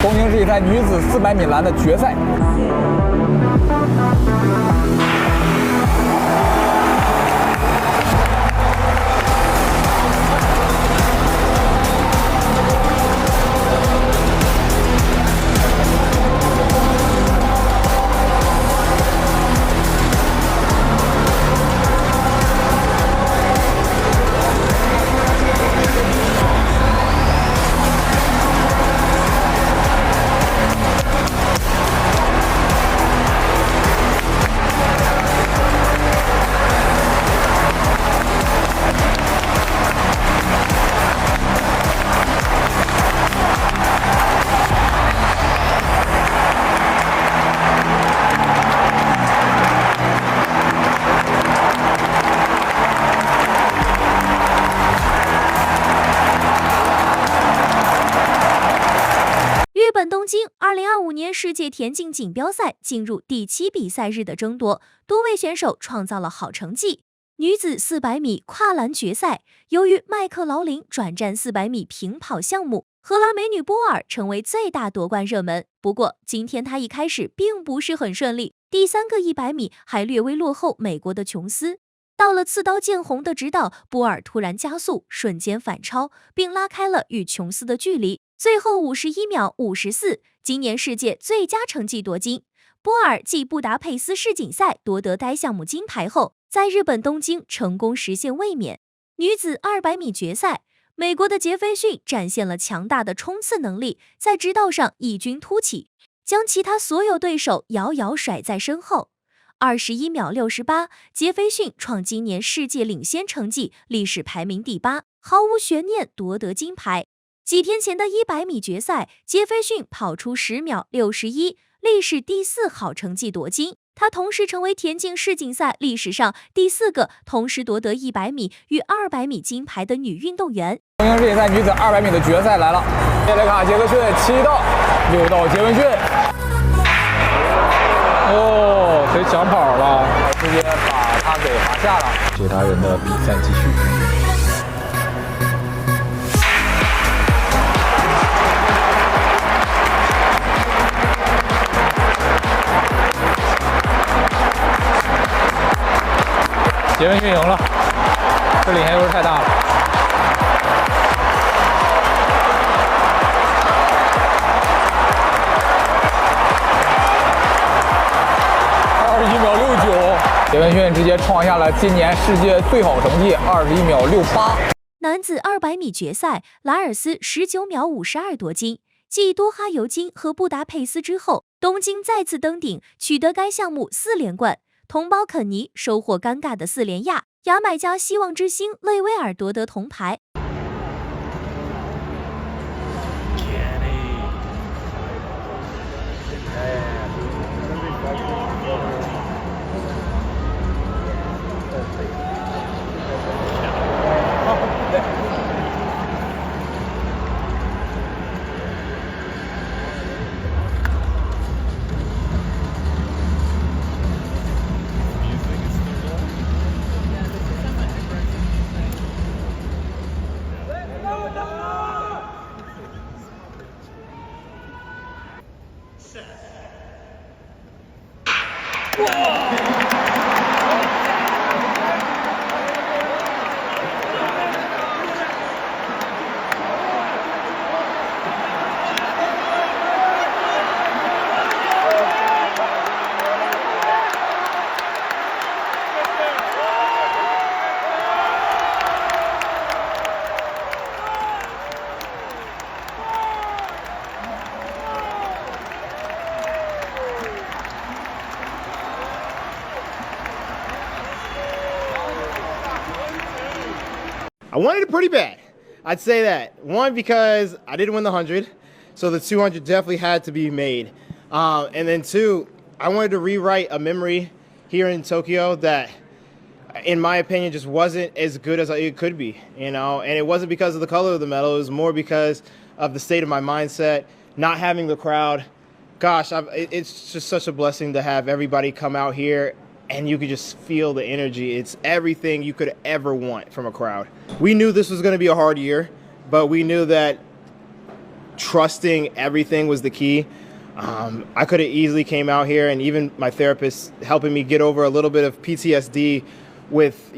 东京世锦赛女子400米栏的决赛。日本东京2025年世界田径锦标赛进入第7比赛日的争夺，多位选手创造了好成绩。女子400米跨栏决赛，由于麦克劳林转战400米平跑项目，荷兰美女波尔成为最大夺冠热门。不过，今天她一开始并不是很顺利，第3个100米还略微落后美国的琼斯。到了刺刀见红的直道，波尔突然加速，瞬间反超，并拉开了与琼斯的距离。最后51秒54，今年世界最佳成绩夺金。波尔继布达佩斯世锦赛夺得该项目金牌后，在日本东京成功实现卫冕。女子200米决赛，美国的杰斐逊展现了强大的冲刺能力，在直道上异军突起，将其他所有对手遥遥甩在身后。21秒68，杰斐逊创今年世界领先成绩，历史排名第8，毫无悬念夺得金牌。几天前的100米决赛，杰斐逊跑出10秒61，历史第4好成绩夺金。她同时成为田径世锦赛历史上第4个同时夺得100米与200米金牌的女运动员。东京世锦赛女子200米的决赛来了，接来看杰克逊7道6道杰克逊，哦，谁抢跑了？直接把他给罚下了。其他人的比赛继续。杰斐逊赢了，这领先优势太大了。21秒69，杰斐逊直接创下了今年世界最好成绩21秒68。男子200米决赛，莱尔斯19秒52夺金。继多哈尤金和布达佩斯之后，东京再次登顶，取得该项目4连冠。同胞肯尼收获尴尬的4连亚，牙买加希望之星内维尔夺得铜牌。I wanted it pretty bad. I'd say that. One, because I didn't win the 100, so the 200 definitely had to be made. And then two, I wanted to rewrite a memory here in Tokyo that, in my opinion, just wasn't as good as it could be, you know? And it wasn't because of the color of the medal. It was more because of the state of my mindset, not having the crowd. Gosh, it's just such a blessing to have everybody come out here and you could just feel the energy. It's everything you could ever want from a crowd. We knew this was going to be a hard year, but we knew that trusting everything was the key. I could have easily came out here, and even my therapist helping me get over a little bit of PTSD with,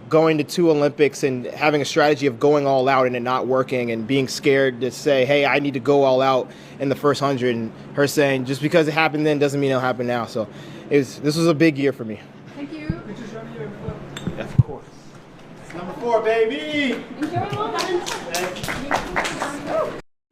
going to 2 Olympics and having a strategy of going all out and it not working and being scared to say, hey, I need to go all out in the first 100, and her saying, just because it happened then doesn't mean it'll happen now. So this was a big year for me. Thank you. Yeah, of course. Number 4, baby!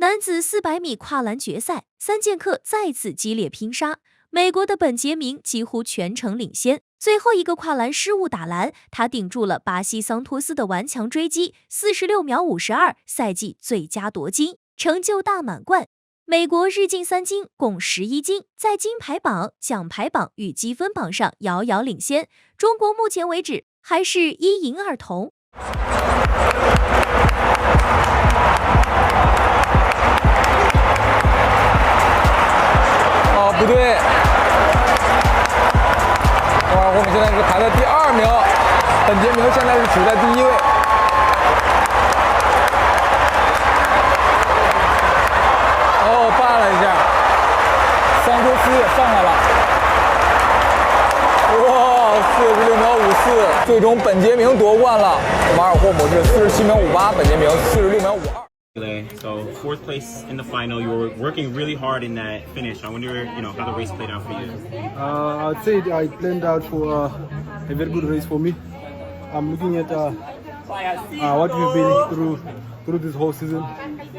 男子400米跨栏决赛，3剑客再次激烈拼杀，美国的本杰明几乎全程领先，最后一个跨栏失误打栏，他顶住了巴西桑托斯的顽强追击，46秒52，赛季最佳夺金，成就大满贯。美国日进3金，共11金，在金牌榜、奖牌榜与积分榜上遥遥领先。中国目前为止还是1银2铜。不对，我们现在是排在第2名，本杰明现在是处在第1位。绊了一下，桑托斯也上来了。哇，46秒54，最终本杰明夺冠了。马尔霍姆是47秒58，本杰明46秒52。So 4th place in the final. You were working really hard in that finish. I wonder, how the race played out for you. I'd say I planned out for a very good race for me. I'm looking at what we've been through this whole season,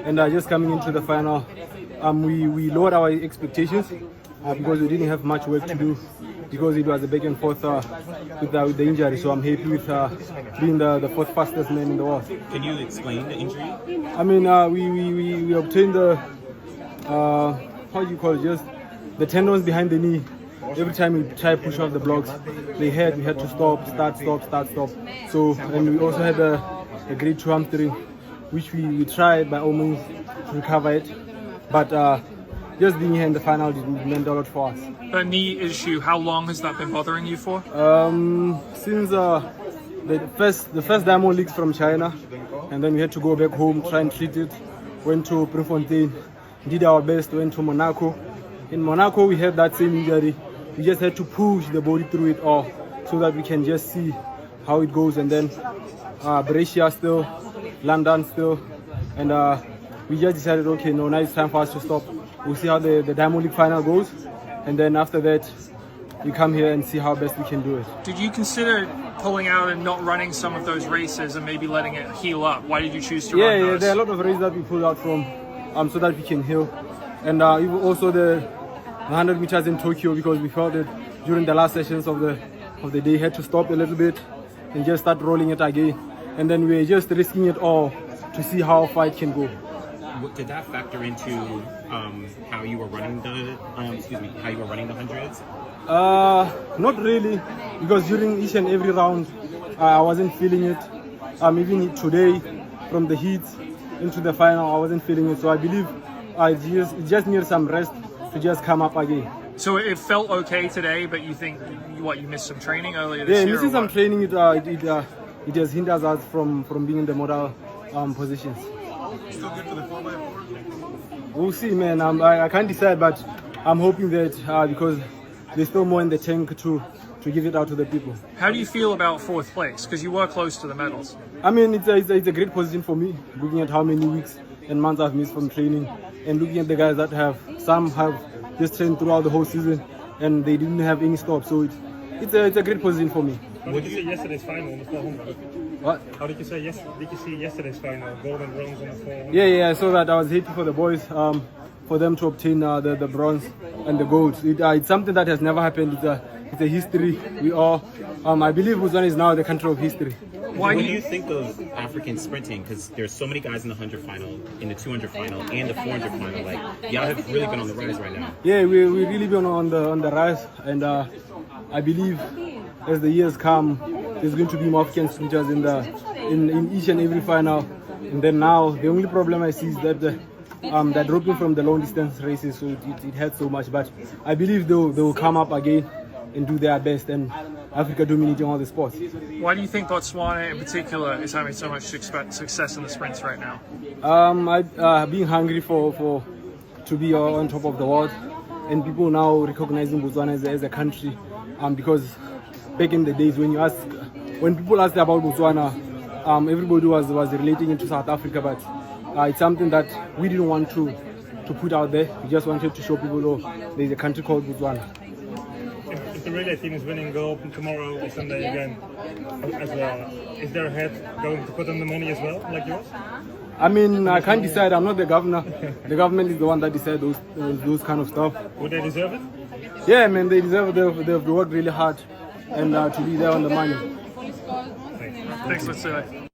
and just coming into the final, we lowered our expectations because we didn't have much work to do because it was a back and forth with the injury. So I'm happy with being the 4th fastest man in the world. Can you explain the injury? I mean, we obtained the how do you call it? Just the tendons behind the knee. Every time we try to push off the blocks, we had to stop, start, stop. So, and we also had a grade 2 hamstring, which we tried by all means to recover it, but just being here in the final meant a lot for us. That knee issue, how long has that been bothering you for? Since the first diamond leaks from China, and then we had to go back home, try and treat it. Went to Prefontaine, did our best, went to Monaco. In Monaco, we had that same injury. We just had to push the body through it all so that we can just see how it goes. And then Brescia still, London still, and we just decided, okay, no, now it's time for us to stop. We'll see how the Diamond League final goes, and then after that, we come here and see how best we can do it. Did you consider pulling out and not running some of those races and maybe letting it heal up? Why did you choose to run those? Yeah, there are a lot of races that we pulled out from so that we can heal. And also the 100 meters in Tokyo, because we felt that during the last sessions of the day had to stop a little bit and just start rolling it again. And then we were just risking it all to see how far it can go. Did that factor into how you were running the hundreds? Not really, because during each and every round, I wasn't feeling it. Even today, from the heat into the final, I wasn't feeling it. So I believe it just needs some rest to just come up again. So it felt okay today, but you think you missed some training earlier this year? Yeah, missing some training. It has hindered us from being in the model positions. Still good for the 4x4? We'll see, man. I can't decide, but I'm hoping that because there's still more in the tank to give it out to the people. How do you feel about 4th place? Because you were close to the medals. I mean, it's a great position for me, looking at how many weeks and months I've missed from training, and looking at the guys that some have just trained throughout the whole season, and they didn't have any stop. So it's a great position for me. How did you see yesterday's final on the 400? What? How did you see yesterday's final, golden bronze on the 400? Yeah, I saw that. I was happy for the boys, for them to obtain the bronze and the gold. It's something that has never happened. It's a history. I believe Botswana is now the country of history. What do you think of African sprinting? Because there's so many guys in the 100 final, in the 200 final, and the 400 final. Like, y'all have really been on the rise right now. Yeah, we really been on the rise, and I believe as the years come, there's going to be more African sprinters in each and every final. And then now, the only problem I see is that they're dropping from the long distance races, so it hurts so much. But I believe they will come up again and do their best. And Africa dominating all the sports. Why do you think Botswana in particular is having so much success in the sprints right now? Being hungry to be on top of the world, and people now recognizing Botswana as a country, because back in the days when people asked about Botswana, everybody was relating it to South Africa, but it's something that we didn't want to put out there. We just wanted to show people, oh, there's a country called Botswana. If the relay team is winning gold tomorrow or Sunday again, as well, is their head going to put on the money as well, like yours? I mean, I can't decide. I'm not the governor. The government is the one that decides those kind of stuff. Would they deserve it? Yeah, man, they deserve it. They've worked really hard and to be there on the money. Thanks, let's say.